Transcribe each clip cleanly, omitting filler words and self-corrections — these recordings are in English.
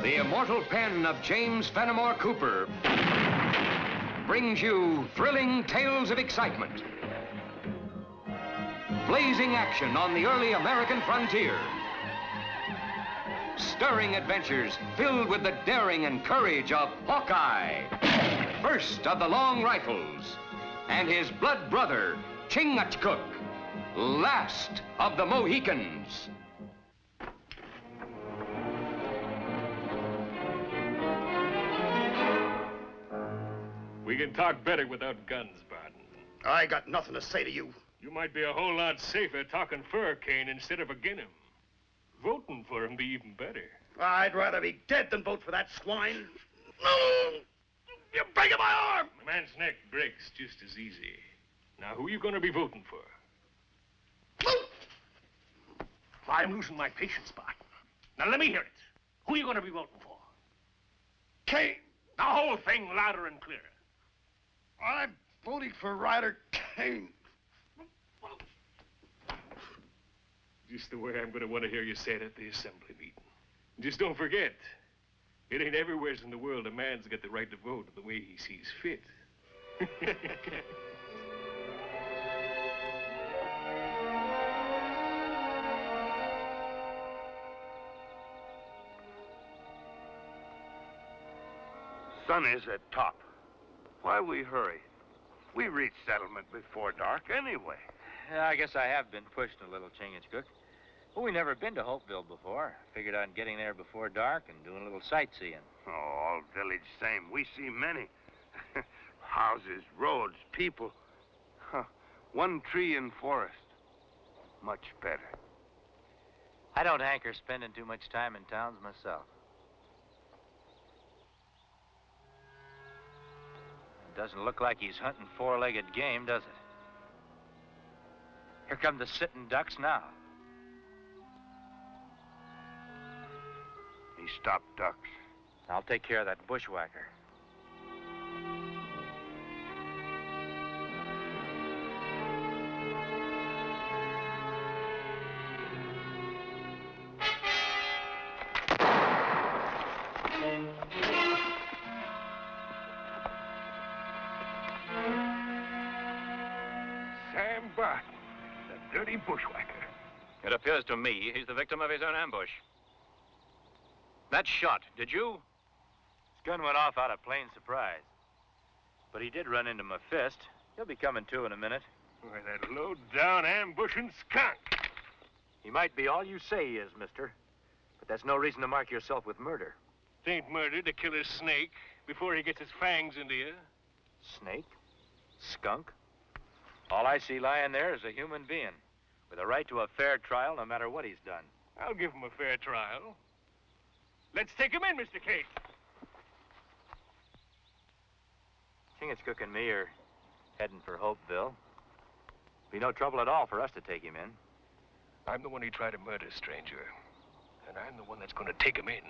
The immortal pen of James Fenimore Cooper brings you thrilling tales of excitement, blazing action on the early American frontier, stirring adventures filled with the daring and courage of Hawkeye, first of the long rifles, and his blood brother, Chingachgook, last of the Mohicans. We can talk better without guns, Barton. I got nothing to say to you. You might be a whole lot safer talking for Kane instead of agin him. Voting for him be even better. I'd rather be dead than vote for that swine. No! You're breaking my arm! A man's neck breaks just as easy. Now, who are you going to be voting for? I'm losing my patience, Barton. Now, let me hear it. Who are you going to be voting for? Kane. The whole thing louder and clearer. I'm voting for Ryder Kane. Just the way I'm going to want to hear you say it at the assembly meeting. Just don't forget, it ain't everywhere in the world a man's got the right to vote the way he sees fit. Sun is at top. Why we hurry? We reach settlement before dark anyway. Yeah, I guess I have been pushed a little, Chingachgook. Well, we never been to Hopeville before. Figured on getting there before dark and doing a little sightseeing. Oh, all village same. We see many. Houses, roads, people. Huh. One tree and forest. Much better. I don't hanker spending too much time in towns myself. It doesn't look like he's hunting four-legged game, does it? Here come the sitting ducks now. He stopped ducks. I'll take care of that bushwhacker. Sam Barton, the dirty bushwhacker. It appears to me he's the victim of his own ambush. That shot, did you? His gun went off out of plain surprise. But he did run into my fist. He'll be coming to in a minute. Why, that low-down ambushing skunk. He might be all you say he is, mister. But that's no reason to mark yourself with murder. It ain't murder to kill a snake before he gets his fangs into you. Snake? Skunk? All I see lying there is a human being with a right to a fair trial no matter what he's done. I'll give him a fair trial. Let's take him in, Mr. Kate. Chingachgook and me are heading for Hopeville. Be no trouble at all for us to take him in. I'm the one he tried to murder, stranger. And I'm the one that's going to take him in.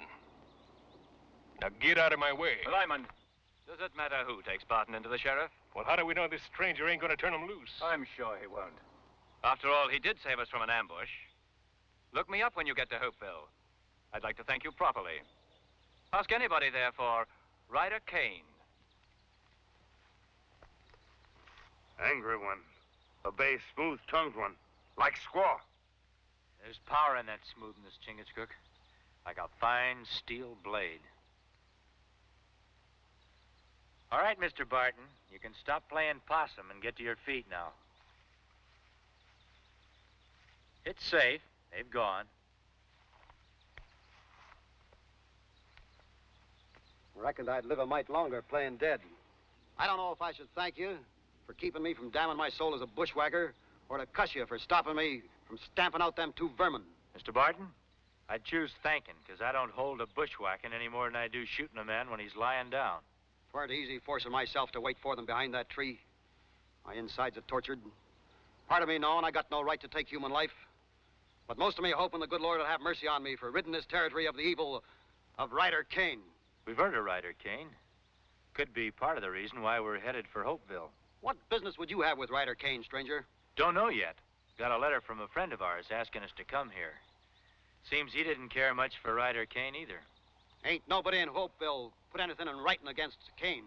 Now get out of my way. Lyman, does it matter who takes Barton into the sheriff? Well, how do we know this stranger ain't going to turn him loose? I'm sure he won't. After all, he did save us from an ambush. Look me up when you get to Hopeville. I'd like to thank you properly. Ask anybody there for Ryder Kane. Angry one. A bay, smooth-tongued one. Like squaw. There's power in that smoothness, Chingachgook. Like a fine steel blade. All right, Mr. Barton. You can stop playing possum and get to your feet now. It's safe. They've gone. Reckoned I'd live a mite longer playing dead. I don't know if I should thank you for keeping me from damning my soul as a bushwhacker or to cuss you for stopping me from stamping out them two vermin. Mr. Barton, I'd choose thanking, because I don't hold a bushwhacking any more than I do shooting a man when he's lying down. It weren't easy forcing myself to wait for them behind that tree. My insides are tortured. Part of me knowing I got no right to take human life. But most of me hoping the good Lord will have mercy on me for ridding this territory of the evil of Ryder Kane. We've heard of Ryder Kane. Could be part of the reason why we're headed for Hopeville. What business would you have with Ryder Kane, stranger? Don't know yet. Got a letter from a friend of ours asking us to come here. Seems he didn't care much for Ryder Kane either. Ain't nobody in Hopeville put anything in writing against Kane.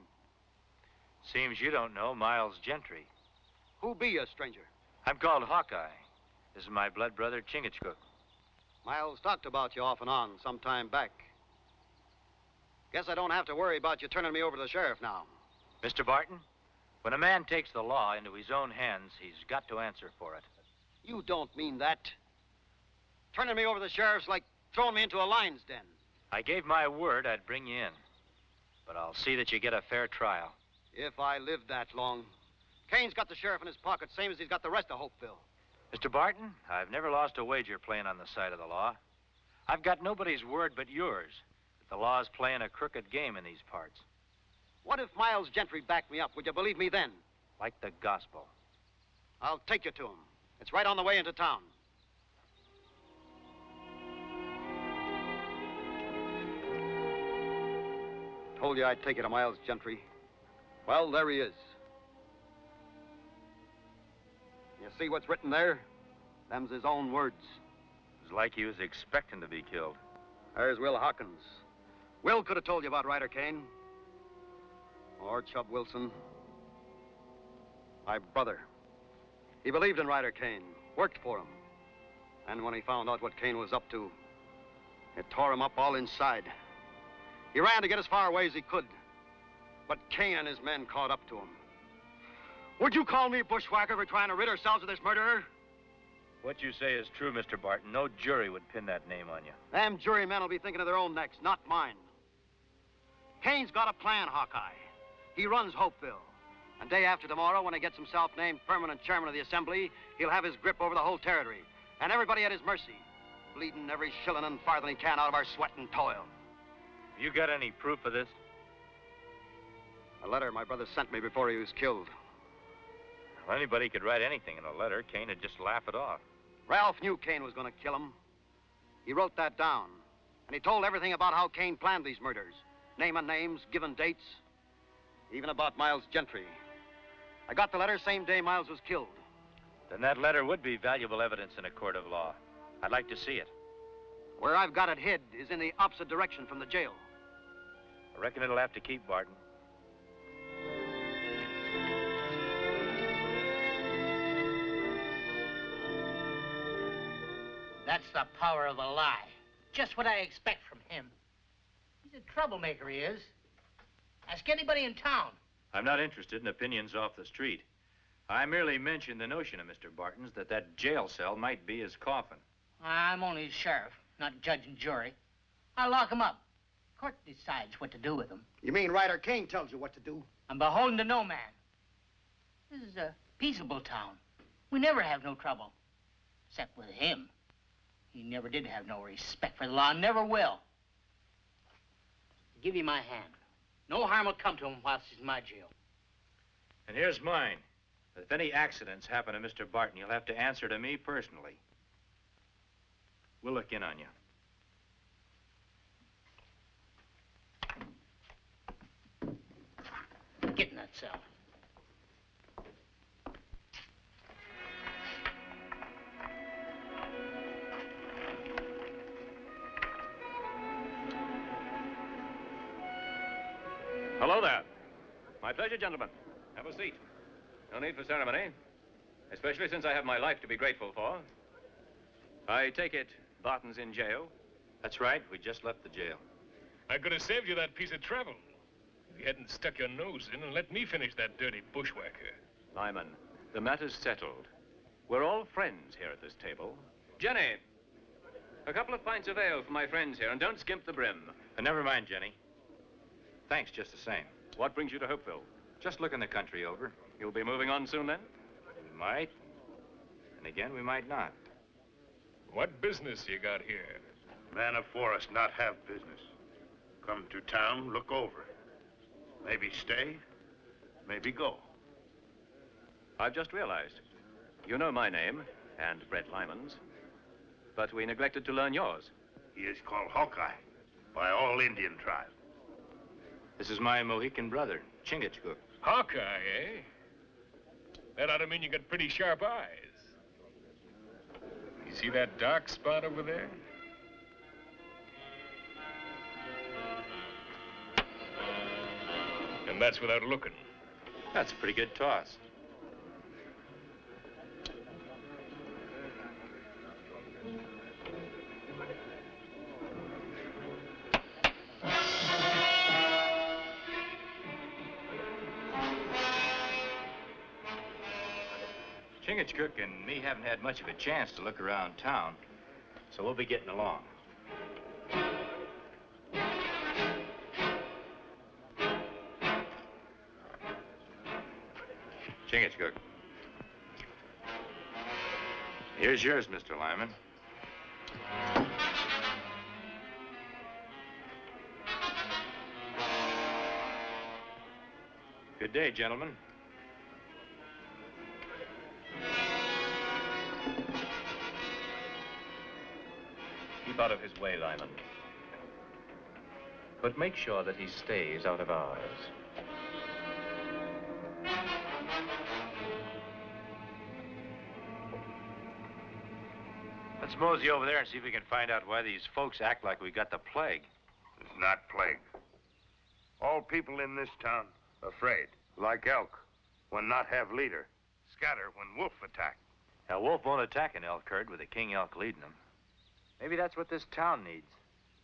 Seems you don't know Miles Gentry. Who be you, stranger? I'm called Hawkeye. This is my blood brother, Chingachgook. Miles talked about you off and on some time back. Guess I don't have to worry about you turning me over to the sheriff now. Mr. Barton, when a man takes the law into his own hands, he's got to answer for it. You don't mean that. Turning me over to the sheriff's like throwing me into a lion's den. I gave my word I'd bring you in. But I'll see that you get a fair trial. If I live that long. Kane's got the sheriff in his pocket, same as he's got the rest of Hopeville. Mr. Barton, I've never lost a wager playing on the side of the law. I've got nobody's word but yours that the law's playing a crooked game in these parts. What if Miles Gentry backed me up? Would you believe me then? Like the gospel. I'll take you to him. It's right on the way into town. Told you I'd take you to Miles Gentry. Well, there he is. You see what's written there? Them's his own words. It's like he was expecting to be killed. There's Will Hawkins. Will could have told you about Ryder Kane. Or Chub Wilson. My brother. He believed in Ryder Kane, worked for him. And when he found out what Kane was up to, it tore him up all inside. He ran to get as far away as he could. But Kane and his men caught up to him. Would you call me bushwhacker for trying to rid ourselves of this murderer? What you say is true, Mr. Barton. No jury would pin that name on you. Them jurymen will be thinking of their own necks, not mine. Kane's got a plan, Hawkeye. He runs Hopeville. And day after tomorrow, when he gets himself named permanent chairman of the Assembly, he'll have his grip over the whole territory. And everybody at his mercy, bleeding every shilling and farthing he can out of our sweat and toil. You got any proof of this? A letter my brother sent me before he was killed. Well, anybody could write anything in a letter. Kane would just laugh it off. Ralph knew Kane was going to kill him. He wrote that down. And he told everything about how Kane planned these murders. Naming names, giving dates. Even about Miles Gentry. I got the letter same day Miles was killed. Then that letter would be valuable evidence in a court of law. I'd like to see it. Where I've got it hid is in the opposite direction from the jail. I reckon it'll have to keep, Barton. That's the power of a lie. Just what I expect from him. He's a troublemaker, he is. Ask anybody in town. I'm not interested in opinions off the street. I merely mentioned the notion of Mr. Barton's that jail cell might be his coffin. I'm only his sheriff, not judge and jury. I'll lock him up. Court decides what to do with him. You mean Ryder Kane tells you what to do? I'm beholden to no man. This is a peaceable town. We never have no trouble. Except with him. He never did have no respect for the law, never will. I'll give you my hand. No harm will come to him whilst he's in my jail. And here's mine. If any accidents happen to Mr. Barton, you'll have to answer to me personally. We'll look in on you. Get in that cell. Hello there. My pleasure, gentlemen. Have a seat. No need for ceremony, especially since I have my life to be grateful for. I take it Barton's in jail? That's right. We just left the jail. I could have saved you that piece of travel if you hadn't stuck your nose in and let me finish that dirty bushwhacker. Lyman, the matter's settled. We're all friends here at this table. Jenny, a couple of pints of ale for my friends here, and don't skimp the brim. Never mind, Jenny. Thanks just the same. What brings you to Hopeville? Just looking the country over. You'll be moving on soon, then? We might. And again, we might not. What business you got here? Man of forest not have business. Come to town, look over. Maybe stay, maybe go. I've just realized. You know my name, and Brett Lyman's. But we neglected to learn yours. He is called Hawkeye by all Indian tribes. This is my Mohican brother, Chingachgook. Hawkeye, eh? That ought to mean you got pretty sharp eyes. You see that dark spot over there? And that's without looking. That's a pretty good toss. Chingachgook and me haven't had much of a chance to look around town, so we'll be getting along. Chingachgook. Here's yours, Mr. Lyman. Good day, gentlemen. Keep out of his way, Lyman. But make sure that he stays out of ours. Let's mosey over there and see if we can find out why these folks act like we got the plague. It's not plague. All people in this town afraid, like elk, when not have leader. Scatter when wolf attack. A wolf won't attack an elk herd with a king elk leading them. Maybe that's what this town needs.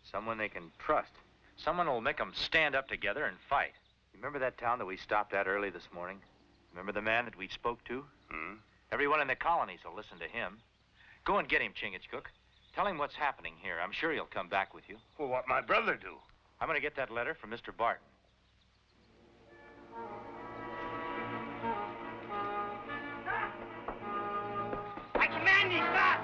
Someone they can trust. Someone who'll make them stand up together and fight. You remember that town that we stopped at early this morning? Remember the man that we spoke to? Hmm? Everyone in the colonies will listen to him. Go and get him, Chingachgook. Tell him what's happening here. I'm sure he'll come back with you. Well, what my brother do? I'm going to get that letter from Mr. Barton. I command thee, stop!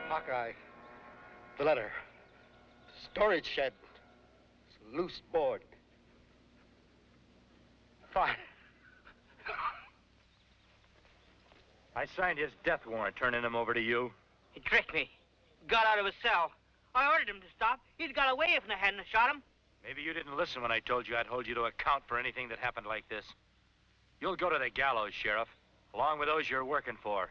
Hawkeye, the letter. Storage shed. It's loose board. Fine. I signed his death warrant, turning him over to you. He tricked me. Got out of his cell. I ordered him to stop. He'd got away if I hadn't shot him. Maybe you didn't listen when I told you I'd hold you to account for anything that happened like this. You'll go to the gallows, Sheriff, along with those you're working for.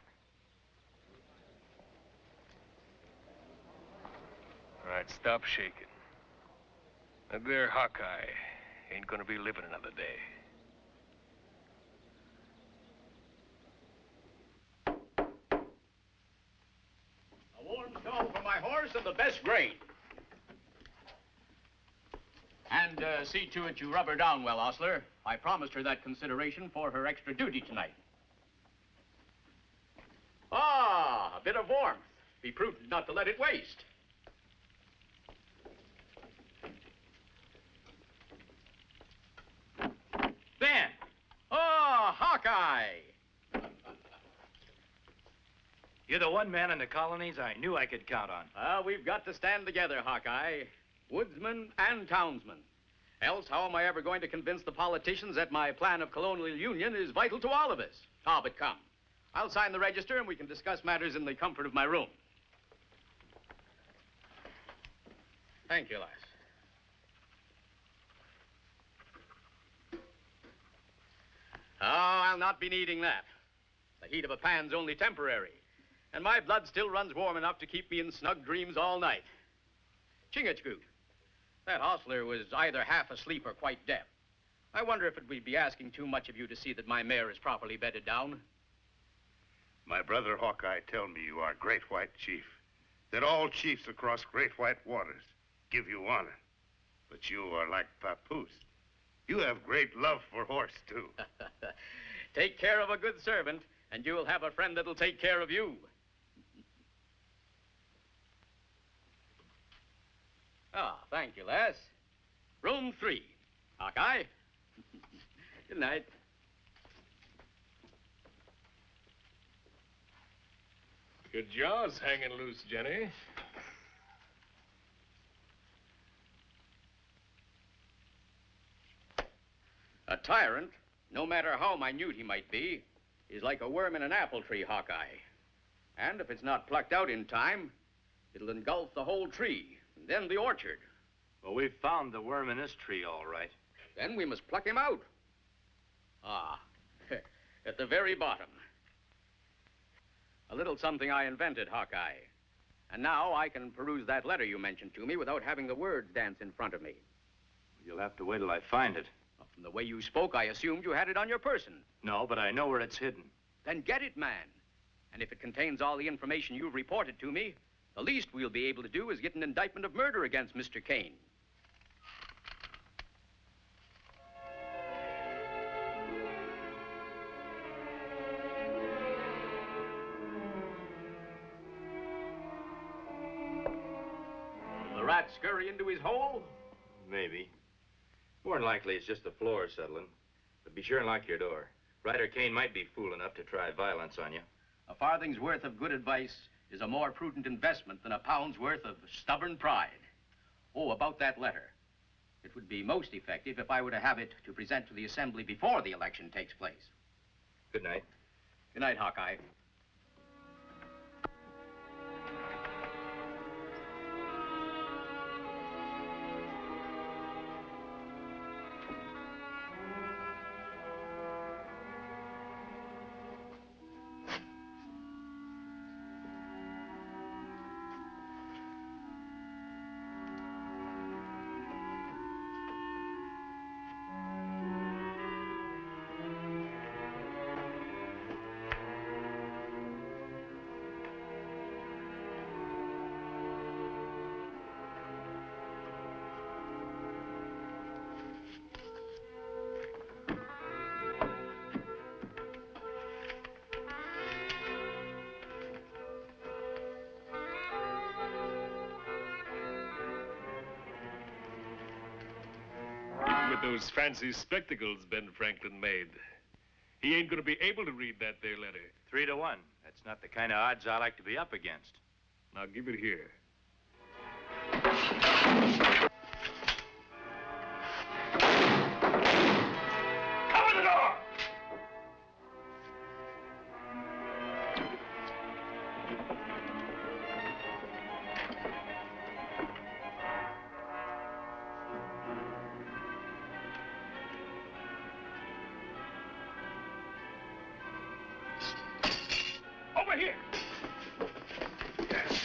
All right, stop shaking. That there Hawkeye ain't gonna be living another day. A warm stall for my horse and the best grain. And see to it you rub her down well, Ostler. I promised her that consideration for her extra duty tonight. Ah, a bit of warmth. Be prudent not to let it waste. Then, oh, Hawkeye! You're the one man in the colonies I knew I could count on. We've got to stand together, Hawkeye. Woodsman and townsman. Else, how am I ever going to convince the politicians that my plan of colonial union is vital to all of us? Ah, but come. I'll sign the register and we can discuss matters in the comfort of my room. Thank you, lass. Oh, I'll not be needing that. The heat of a pan's only temporary. And my blood still runs warm enough to keep me in snug dreams all night. Chingachgook, that hostler was either half asleep or quite deaf. I wonder if it would be asking too much of you to see that my mare is properly bedded down. My brother Hawkeye tell me you are great white chief. That all chiefs across great white waters give you honor. But you are like Papoose. You have great love for horse, too. Take care of a good servant, and you will have a friend that'll take care of you. Ah, thank you, lass. Room 3. Hawkeye. Good night. Your jaw's hanging loose, Jenny. A tyrant, no matter how minute he might be, is like a worm in an apple tree, Hawkeye. And if it's not plucked out in time, it'll engulf the whole tree, and then the orchard. Well, we've found the worm in this tree, all right. Then we must pluck him out. Ah, at the very bottom. A little something I invented, Hawkeye. And now I can peruse that letter you mentioned to me without having the words dance in front of me. You'll have to wait till I find it. Well, from the way you spoke, I assumed you had it on your person. No, but I know where it's hidden. Then get it, man. And if it contains all the information you've reported to me, the least we'll be able to do is get an indictment of murder against Mr. Kane. Will the rat scurry into his hole? Maybe. More than likely, it's just the floor settling. But be sure and lock your door. Ryder Kane might be fool enough to try violence on you. A farthing's worth of good advice is a more prudent investment than a pound's worth of stubborn pride. Oh, about that letter. It would be most effective if I were to have it to present to the Assembly before the election takes place. Good night. Good night, Hawkeye. With those fancy spectacles Ben Franklin made, he ain't gonna be able to read that there letter. 3 to 1. That's not the kind of odds I like to be up against. Now give it here. Cover the door! Over here! Yes.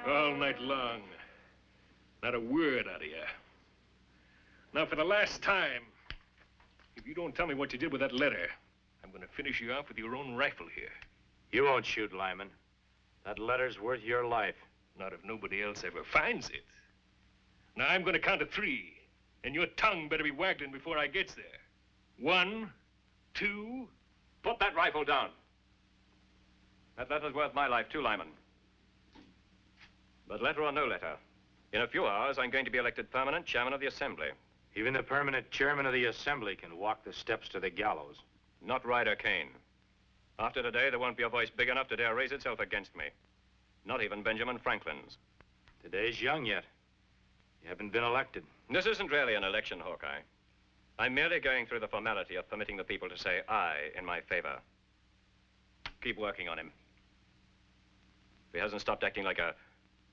All night long. Not a word out of you. Now, for the last time, if you don't tell me what you did with that letter, I'm going to finish you off with your own rifle here. You won't shoot, Lyman. That letter's worth your life. Not if nobody else ever finds it. Now, I'm going to count to 3, and your tongue better be waggling before I gets there. 1, 2... Put that rifle down. That letter's worth my life, too, Lyman. But letter or no letter, in a few hours, I'm going to be elected permanent chairman of the Assembly. Even the permanent chairman of the Assembly can walk the steps to the gallows. Not Ryder Kane. After today, there won't be a voice big enough to dare raise itself against me. Not even Benjamin Franklin's. Today's young yet. You haven't been elected. This isn't really an election, Hawkeye. I'm merely going through the formality of permitting the people to say aye in my favor. Keep working on him. If he hasn't stopped acting like a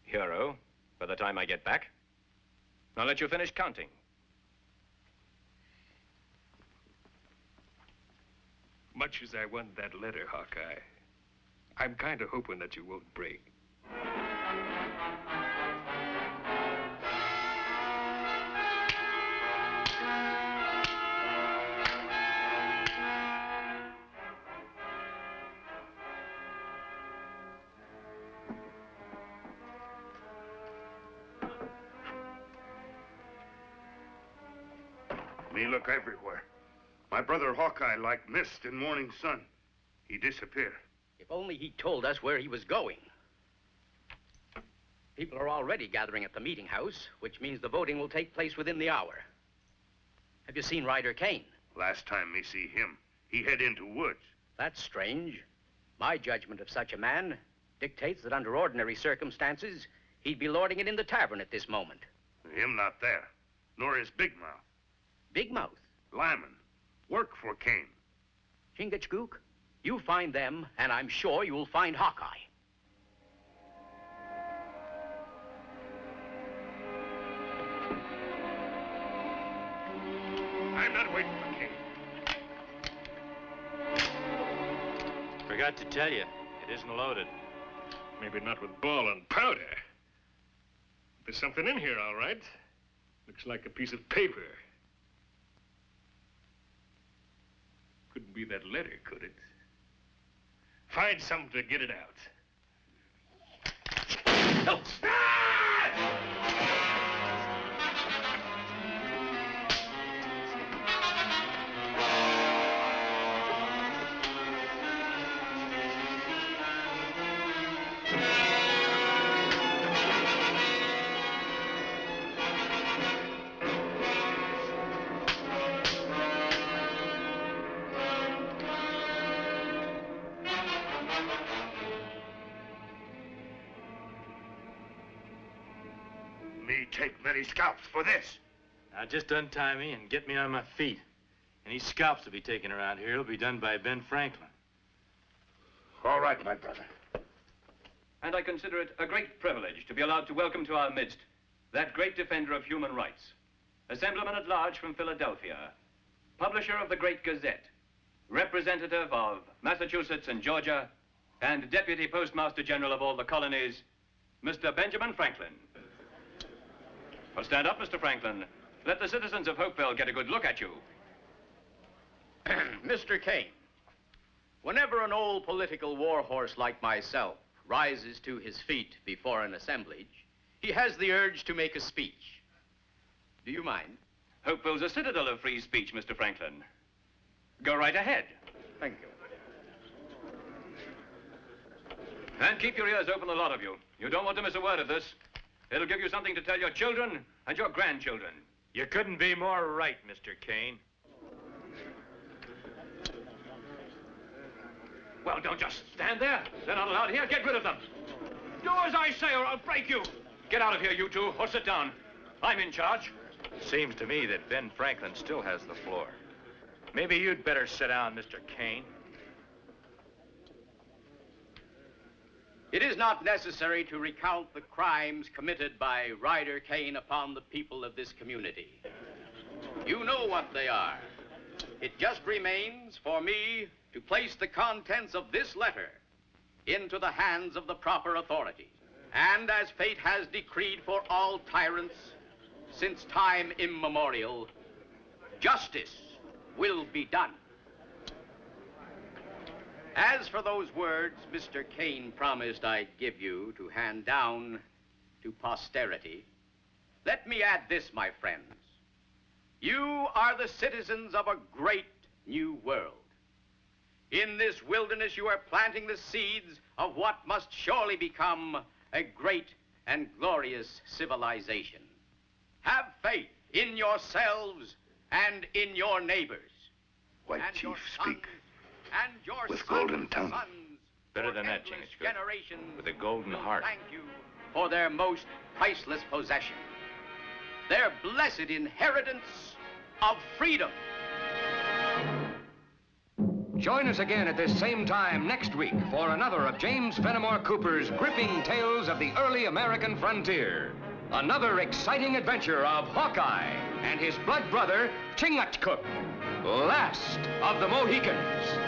hero by the time I get back, I'll let you finish counting. Much as I want that letter, Hawkeye, I'm kind of hoping that you won't break. Me look everywhere. My brother Hawkeye like mist in morning sun. He disappear. If only he told us where he was going. People are already gathering at the meeting house, which means the voting will take place within the hour. Have you seen Ryder Kane? Last time me see him, he head into woods. That's strange. My judgment of such a man dictates that under ordinary circumstances, he'd be lording it in the tavern at this moment. Him not there, nor his Big Mouth. Big Mouth? Lyman, work for Kane. Chingachgook, you find them, and I'm sure you'll find Hawkeye. I'm not waiting for Kane. Forgot to tell you, it isn't loaded. Maybe not with ball and powder. There's something in here, all right. Looks like a piece of paper. Couldn't be that letter, could it? Find something to get it out. Oh. Me take many scalps for this. Now just untie me and get me on my feet. Any scalps to be taken around here will be done by Ben Franklin. All right, my brother. And I consider it a great privilege to be allowed to welcome to our midst that great defender of human rights, Assemblyman at Large from Philadelphia, publisher of the Great Gazette, representative of Massachusetts and Georgia, and Deputy Postmaster General of all the colonies, Mr. Benjamin Franklin. Well, stand up, Mr. Franklin. Let the citizens of Hopeville get a good look at you. Mr. Kane, whenever an old political warhorse like myself rises to his feet before an assemblage, he has the urge to make a speech. Do you mind? Hopeville's a citadel of free speech, Mr. Franklin. Go right ahead. Thank you. And keep your ears open, a lot of you. You don't want to miss a word of this. It'll give you something to tell your children and your grandchildren. You couldn't be more right, Mr. Kane. Well, don't just stand there. They're not allowed here. Get rid of them. Do as I say or I'll break you. Get out of here, you two, or sit down. I'm in charge. Seems to me that Ben Franklin still has the floor. Maybe you'd better sit down, Mr. Kane. It is not necessary to recount the crimes committed by Ryder Kane upon the people of this community. You know what they are. It just remains for me to place the contents of this letter into the hands of the proper authorities. And as fate has decreed for all tyrants since time immemorial, justice will be done. As for those words Mr. Kane promised I'd give you to hand down to posterity, let me add this, my friends. You are the citizens of a great new world. In this wilderness, you are planting the seeds of what must surely become a great and glorious civilization. Have faith in yourselves and in your neighbors. White and Chief, speak. And your with sons' golden tongue. Sons Better than that, endless Chingachgook. generations With a golden will heart. Thank you for their most priceless possession, their blessed inheritance of freedom. Join us again at this same time next week for another of James Fenimore Cooper's gripping tales of the early American frontier. Another exciting adventure of Hawkeye and his blood brother, Chingachgook, last of the Mohicans.